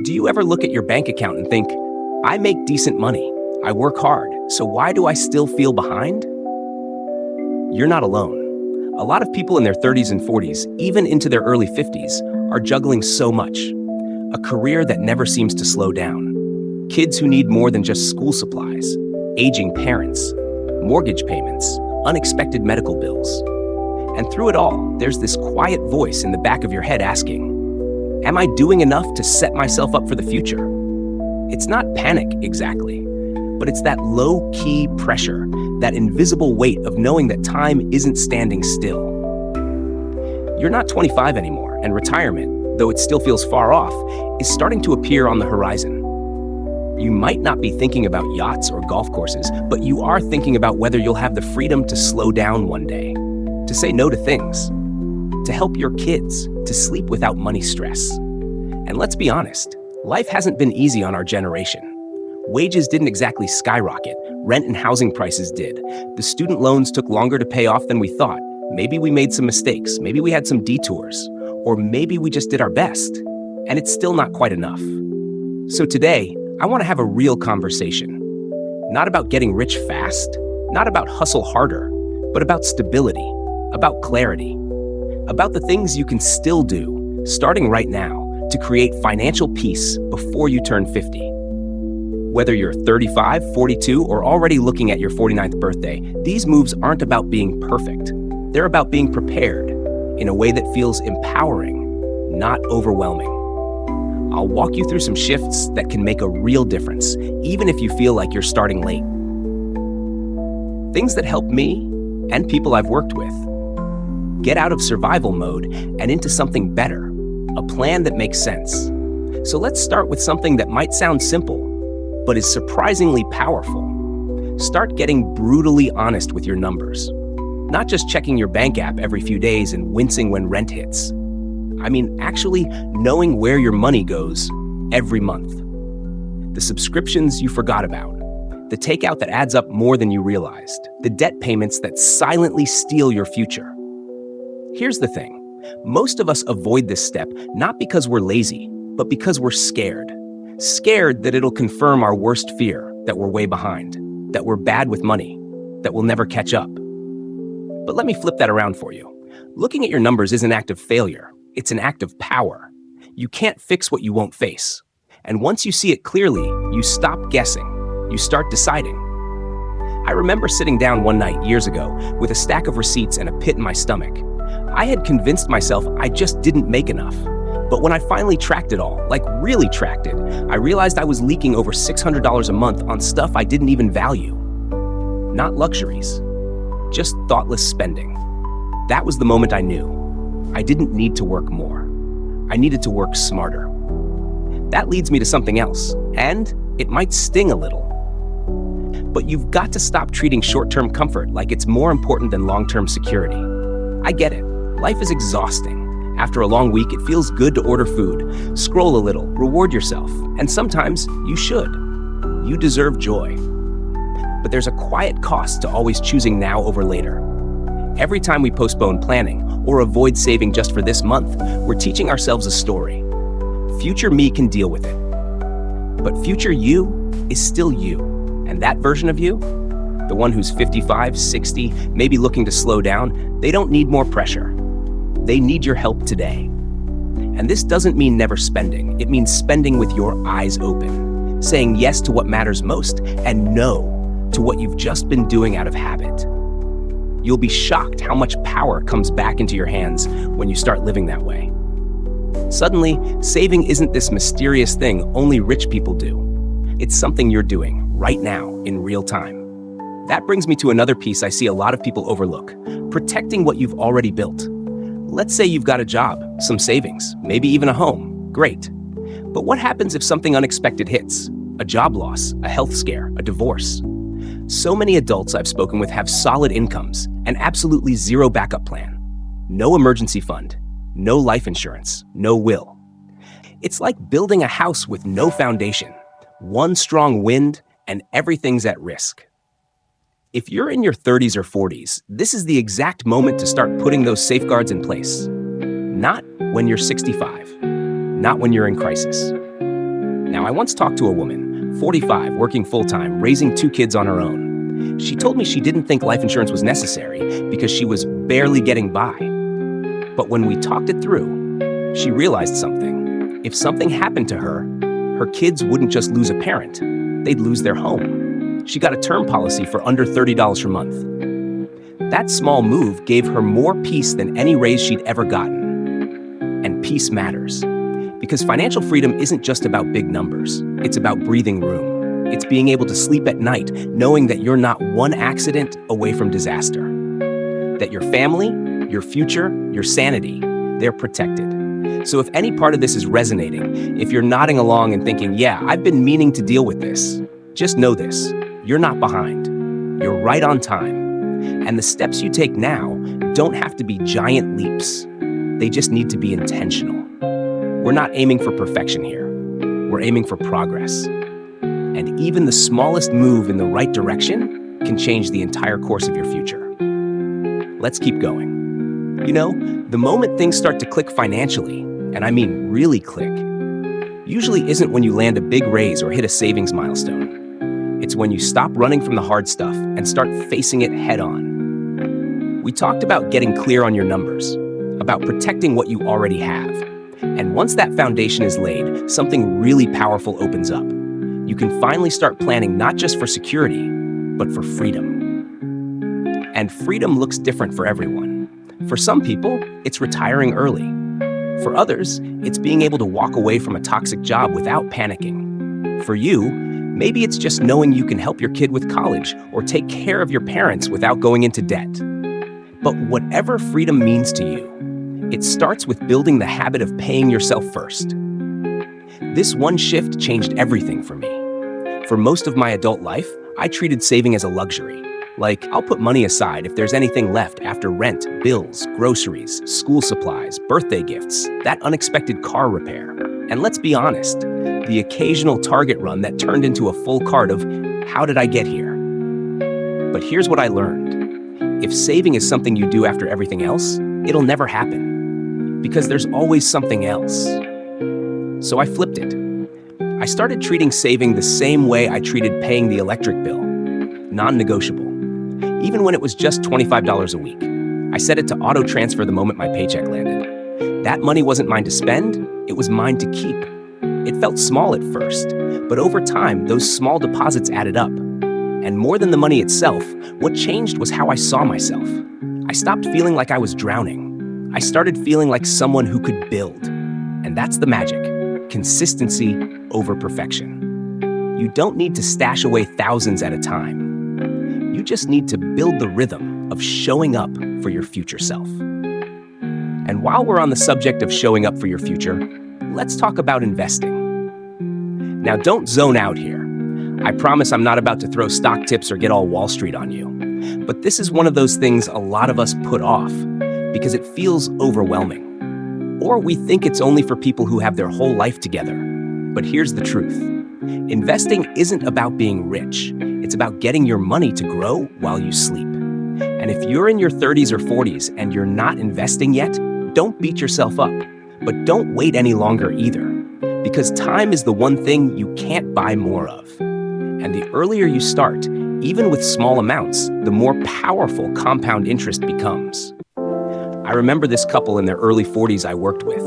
Do you ever look at your bank account and think, I make decent money, I work hard, so why do I still feel behind? You're not alone. A lot of people in their 30s and 40s, even into their early 50s, are juggling so much. A career that never seems to slow down. Kids who need more than just school supplies. Aging parents. Mortgage payments. Unexpected medical bills. And through it all, there's this quiet voice in the back of your head asking, am I doing enough to set myself up for the future? It's not panic exactly, but it's that low-key pressure, that invisible weight of knowing that time isn't standing still. You're not 25 anymore, and retirement, though it still feels far off, is starting to appear on the horizon. You might not be thinking about yachts or golf courses, but you are thinking about whether you'll have the freedom to slow down one day, to say no to things, to help your kids, to sleep without money stress. And let's be honest, life hasn't been easy on our generation. Wages didn't exactly skyrocket, rent and housing prices did. The student loans took longer to pay off than we thought. Maybe we made some mistakes, maybe we had some detours, or maybe we just did our best, and it's still not quite enough. So today, I want to have a real conversation. Not about getting rich fast, not about hustle harder, but about stability, about clarity, about the things you can still do, starting right now, to create financial peace before you turn 50. Whether you're 35, 42, or already looking at your 49th birthday, these moves aren't about being perfect. They're about being prepared in a way that feels empowering, not overwhelming. I'll walk you through some shifts that can make a real difference, even if you feel like you're starting late. Things that help me and people I've worked with get out of survival mode and into something better, a plan that makes sense. So let's start with something that might sound simple, but is surprisingly powerful. Start getting brutally honest with your numbers. Not just checking your bank app every few days and wincing when rent hits. I mean, actually knowing where your money goes every month. The subscriptions you forgot about. The takeout that adds up more than you realized. The debt payments that silently steal your future. Here's the thing. Most of us avoid this step not because we're lazy, but because we're scared. Scared that it'll confirm our worst fear, that we're way behind, that we're bad with money, that we'll never catch up. But let me flip that around for you. Looking at your numbers is an act of failure. It's an act of power. You can't fix what you won't face. And once you see it clearly, you stop guessing. You start deciding. I remember sitting down one night years ago with a stack of receipts and a pit in my stomach. I had convinced myself I just didn't make enough. But when I finally tracked it all, like really tracked it, I realized I was leaking over $600 a month on stuff I didn't even value. Not luxuries, just thoughtless spending. That was the moment I knew. I didn't need to work more. I needed to work smarter. That leads me to something else, and it might sting a little. But you've got to stop treating short-term comfort like it's more important than long-term security. I get it. Life is exhausting. After a long week, it feels good to order food, scroll a little, reward yourself, and sometimes you should. You deserve joy. But there's a quiet cost to always choosing now over later. Every time we postpone planning or avoid saving just for this month, we're teaching ourselves a story. Future me can deal with it. But future you is still you. And that version of you, the one who's 55, 60, maybe looking to slow down, they don't need more pressure. They need your help today. And this doesn't mean never spending. It means spending with your eyes open, saying yes to what matters most and no to what you've just been doing out of habit. You'll be shocked how much power comes back into your hands when you start living that way. Suddenly, saving isn't this mysterious thing only rich people do. It's something you're doing right now in real time. That brings me to another piece I see a lot of people overlook, protecting what you've already built. Let's say you've got a job, some savings, maybe even a home. Great. But what happens if something unexpected hits? A job loss, a health scare, a divorce. So many adults I've spoken with have solid incomes and absolutely zero backup plan. No emergency fund, no life insurance, no will. It's like building a house with no foundation. One strong wind and everything's at risk. If you're in your 30s or 40s, this is the exact moment to start putting those safeguards in place. Not when you're 65, not when you're in crisis. Now, I once talked to a woman, 45, working full-time, raising 2 kids on her own. She told me she didn't think life insurance was necessary because she was barely getting by. But when we talked it through, she realized something. If something happened to her, her kids wouldn't just lose a parent, they'd lose their home. She got a term policy for under $30 per month. That small move gave her more peace than any raise she'd ever gotten. And peace matters. Because financial freedom isn't just about big numbers. It's about breathing room. It's being able to sleep at night knowing that you're not one accident away from disaster. That your family, your future, your sanity, they're protected. So if any part of this is resonating, if you're nodding along and thinking, yeah, I've been meaning to deal with this, just know this, you're not behind. You're right on time. And the steps you take now don't have to be giant leaps. They just need to be intentional. We're not aiming for perfection here. We're aiming for progress. And even the smallest move in the right direction can change the entire course of your future. Let's keep going. You know, the moment things start to click financially, and I mean really click, usually isn't when you land a big raise or hit a savings milestone. It's when you stop running from the hard stuff and start facing it head on. We talked about getting clear on your numbers, about protecting what you already have. And once that foundation is laid, something really powerful opens up. You can finally start planning not just for security, but for freedom. And freedom looks different for everyone. For some people, it's retiring early. For others, it's being able to walk away from a toxic job without panicking. For you, maybe it's just knowing you can help your kid with college or take care of your parents without going into debt. But whatever freedom means to you, it starts with building the habit of paying yourself first. This one shift changed everything for me. For most of my adult life, I treated saving as a luxury. Like, I'll put money aside if there's anything left after rent, bills, groceries, school supplies, birthday gifts, that unexpected car repair. And let's be honest, the occasional Target run that turned into a full cart of, how did I get here? But here's what I learned. If saving is something you do after everything else, it'll never happen. Because there's always something else. So I flipped it. I started treating saving the same way I treated paying the electric bill, non-negotiable. Even when it was just $25 a week, I set it to auto-transfer the moment my paycheck landed. That money wasn't mine to spend, it was mine to keep. It felt small at first, but over time, those small deposits added up. And more than the money itself, what changed was how I saw myself. I stopped feeling like I was drowning. I started feeling like someone who could build. And that's the magic. Consistency over perfection. You don't need to stash away thousands at a time. You just need to build the rhythm of showing up for your future self. And while we're on the subject of showing up for your future, let's talk about investing. Now, don't zone out here. I promise I'm not about to throw stock tips or get all Wall Street on you. But this is one of those things a lot of us put off because it feels overwhelming. Or we think it's only for people who have their whole life together. But here's the truth. Investing isn't about being rich. It's about getting your money to grow while you sleep. And if you're in your 30s or 40s and you're not investing yet, don't beat yourself up. But don't wait any longer either. Because time is the one thing you can't buy more of. And the earlier you start, even with small amounts, the more powerful compound interest becomes. I remember this couple in their early 40s I worked with.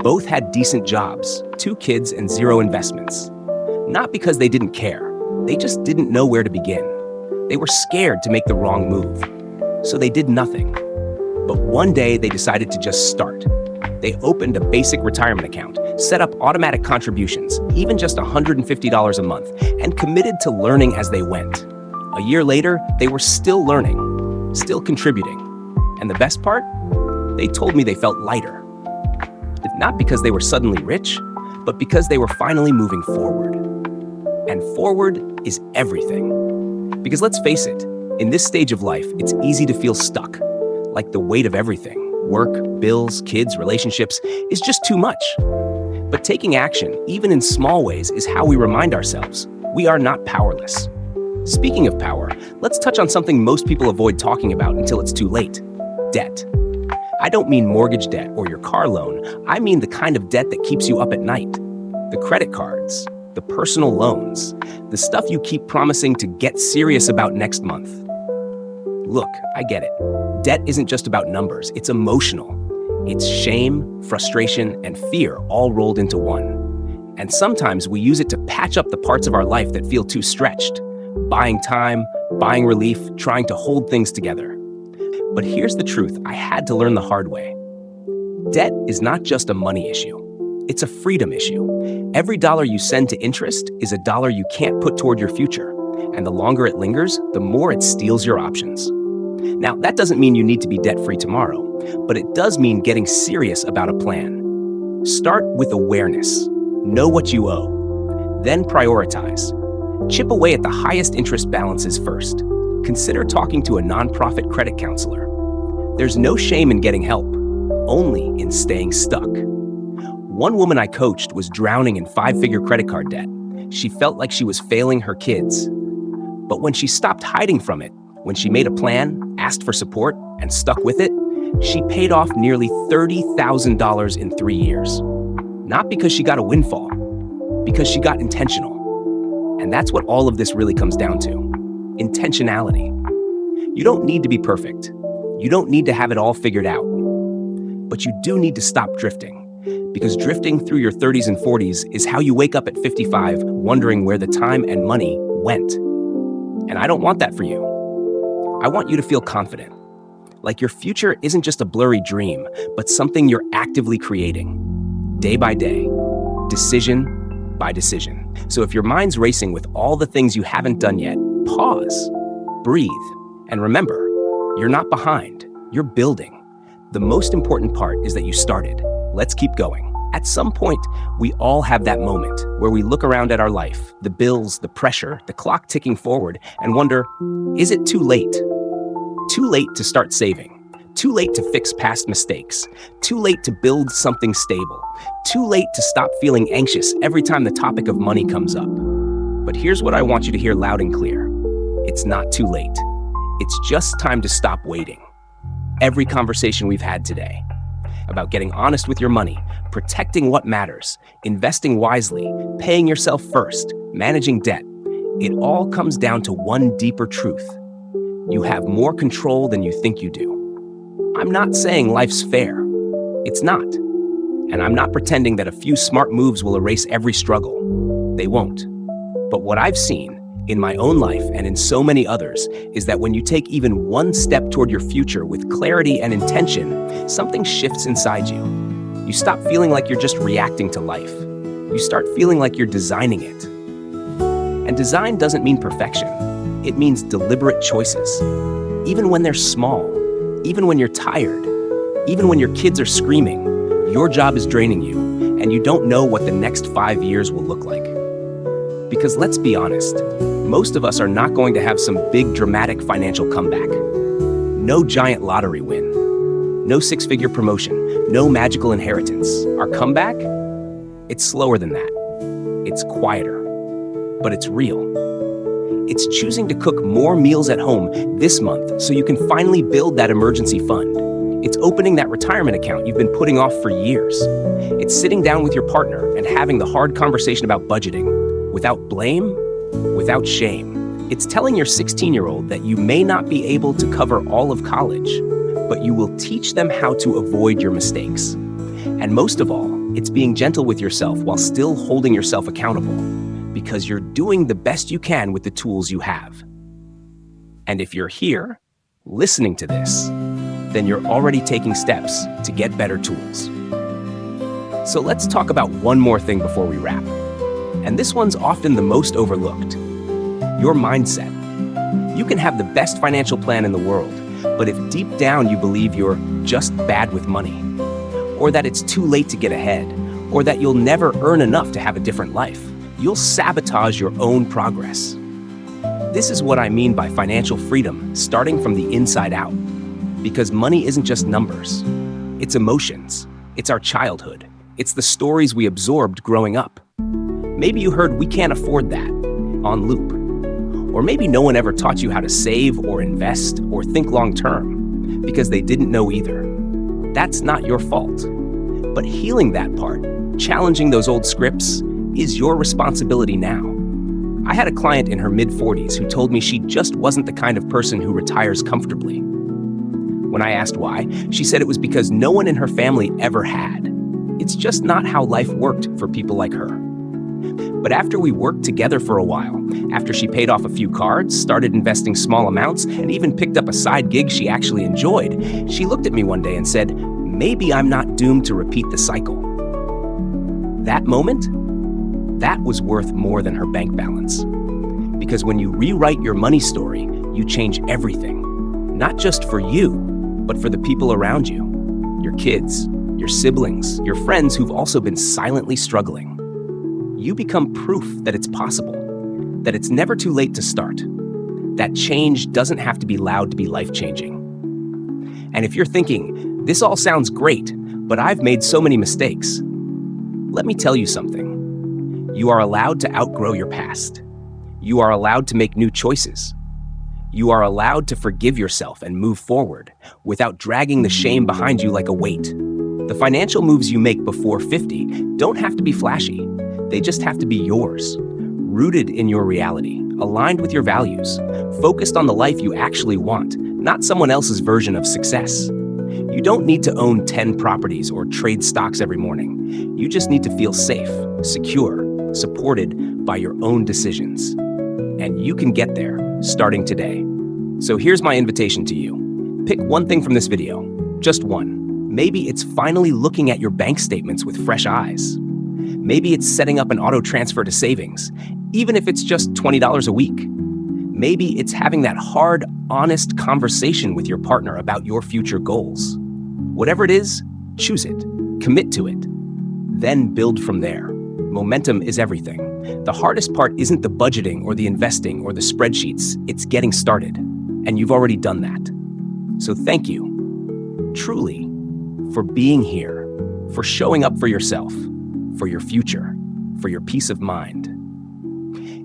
Both had decent jobs, 2 kids, and 0 investments. Not because they didn't care. They just didn't know where to begin. They were scared to make the wrong move. So they did nothing. But one day they decided to just start. They opened a basic retirement account, set up automatic contributions, even just $150 a month, and committed to learning as they went. A year later, they were still learning, still contributing. And the best part? They told me they felt lighter. Not because they were suddenly rich, but because they were finally moving forward. And forward is everything. Because let's face it, in this stage of life, it's easy to feel stuck, like the weight of everything, work, bills, kids, relationships, is just too much. But taking action, even in small ways, is how we remind ourselves we are not powerless. Speaking of power, let's touch on something most people avoid talking about until it's too late: debt. I don't mean mortgage debt or your car loan. I mean the kind of debt that keeps you up at night. The credit cards, the personal loans, the stuff you keep promising to get serious about next month. Look, I get it. Debt isn't just about numbers, it's emotional. It's shame, frustration, and fear all rolled into one. And sometimes we use it to patch up the parts of our life that feel too stretched. Buying time, buying relief, trying to hold things together. But here's the truth I had to learn the hard way. Debt is not just a money issue. It's a freedom issue. Every dollar you send to interest is a dollar you can't put toward your future. And the longer it lingers, the more it steals your options. Now, that doesn't mean you need to be debt-free tomorrow, but it does mean getting serious about a plan. Start with awareness. Know what you owe. Then prioritize. Chip away at the highest interest balances first. Consider talking to a nonprofit credit counselor. There's no shame in getting help, only in staying stuck. One woman I coached was drowning in 5-figure credit card debt. She felt like she was failing her kids. But when she stopped hiding from it, when she made a plan, asked for support, and stuck with it, she paid off nearly $30,000 in 3 years. Not because she got a windfall, because she got intentional. And that's what all of this really comes down to. Intentionality. You don't need to be perfect. You don't need to have it all figured out. But you do need to stop drifting. Because drifting through your 30s and 40s is how you wake up at 55 wondering where the time and money went. And I don't want that for you. I want you to feel confident. Like your future isn't just a blurry dream, but something you're actively creating. Day by day. Decision by decision. So if your mind's racing with all the things you haven't done yet, pause, breathe, and remember, you're not behind, you're building. The most important part is that you started. Let's keep going. At some point, we all have that moment where we look around at our life, the bills, the pressure, the clock ticking forward, and wonder, is it too late? Too late to start saving. Too late to fix past mistakes. Too late to build something stable. Too late to stop feeling anxious every time the topic of money comes up. But here's what I want you to hear loud and clear. It's not too late. It's just time to stop waiting. Every conversation we've had today about getting honest with your money, protecting what matters, investing wisely, paying yourself first, managing debt, it all comes down to one deeper truth. You have more control than you think you do. I'm not saying life's fair. It's not. And I'm not pretending that a few smart moves will erase every struggle. They won't. But what I've seen in my own life and in so many others is that when you take even one step toward your future with clarity and intention, something shifts inside you. You stop feeling like you're just reacting to life. You start feeling like you're designing it. And design doesn't mean perfection. It means deliberate choices. Even when they're small, even when you're tired, even when your kids are screaming, your job is draining you, and you don't know what the next 5 years will look like. Because let's be honest, most of us are not going to have some big dramatic financial comeback. No giant lottery win. No 6-figure promotion. No magical inheritance. Our comeback? It's slower than that. It's quieter. But it's real. It's choosing to cook more meals at home this month so you can finally build that emergency fund. It's opening that retirement account you've been putting off for years. It's sitting down with your partner and having the hard conversation about budgeting. Without blame, without shame. It's telling your 16-year-old that you may not be able to cover all of college, but you will teach them how to avoid your mistakes. And most of all, it's being gentle with yourself while still holding yourself accountable, because you're doing the best you can with the tools you have. And if you're here, listening to this, then you're already taking steps to get better tools. So let's talk about one more thing before we wrap. And this one's often the most overlooked. Your mindset. You can have the best financial plan in the world, but if deep down you believe you're just bad with money, or that it's too late to get ahead, or that you'll never earn enough to have a different life, you'll sabotage your own progress. This is what I mean by financial freedom starting from the inside out. Because money isn't just numbers. It's emotions. It's our childhood. It's the stories we absorbed growing up. Maybe you heard we can't afford that on loop. Or maybe no one ever taught you how to save or invest or think long term because they didn't know either. That's not your fault. But healing that part, challenging those old scripts, is your responsibility now. I had a client in her mid-40s who told me she just wasn't the kind of person who retires comfortably. When I asked why, she said it was because no one in her family ever had. It's just not how life worked for people like her. But after we worked together for a while, after she paid off a few cards, started investing small amounts, and even picked up a side gig she actually enjoyed, she looked at me one day and said, "Maybe I'm not doomed to repeat the cycle." That moment, that was worth more than her bank balance. Because when you rewrite your money story, you change everything. Not just for you, but for the people around you. Your kids, your siblings, your friends who've also been silently struggling. You become proof that it's possible, that it's never too late to start, that change doesn't have to be loud to be life-changing. And if you're thinking, this all sounds great, but I've made so many mistakes, let me tell you something. You are allowed to outgrow your past. You are allowed to make new choices. You are allowed to forgive yourself and move forward without dragging the shame behind you like a weight. The financial moves you make before 50 don't have to be flashy. They just have to be yours, rooted in your reality, aligned with your values, focused on the life you actually want, not someone else's version of success. You don't need to own 10 properties or trade stocks every morning. You just need to feel safe, secure, supported by your own decisions. And you can get there starting today. So here's my invitation to you. Pick one thing from this video, just one. Maybe it's finally looking at your bank statements with fresh eyes. Maybe it's setting up an auto transfer to savings, even if it's just $20 a week. Maybe it's having that hard, honest conversation with your partner about your future goals. Whatever it is, choose it, commit to it, then build from there. Momentum is everything. The hardest part isn't the budgeting or the investing or the spreadsheets, it's getting started. And you've already done that. So thank you, truly, for being here, for showing up for yourself, for your future, for your peace of mind.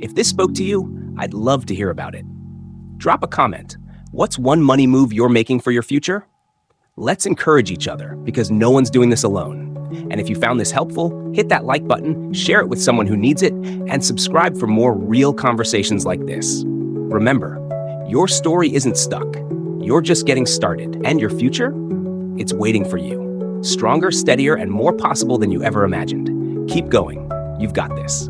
If this spoke to you, I'd love to hear about it. Drop a comment. What's one money move you're making for your future? Let's encourage each other because no one's doing this alone. And if you found this helpful, hit that like button, share it with someone who needs it, and subscribe for more real conversations like this. Remember, your story isn't stuck. You're just getting started, and your future? It's waiting for you. Stronger, steadier, and more possible than you ever imagined. Keep going. You've got this.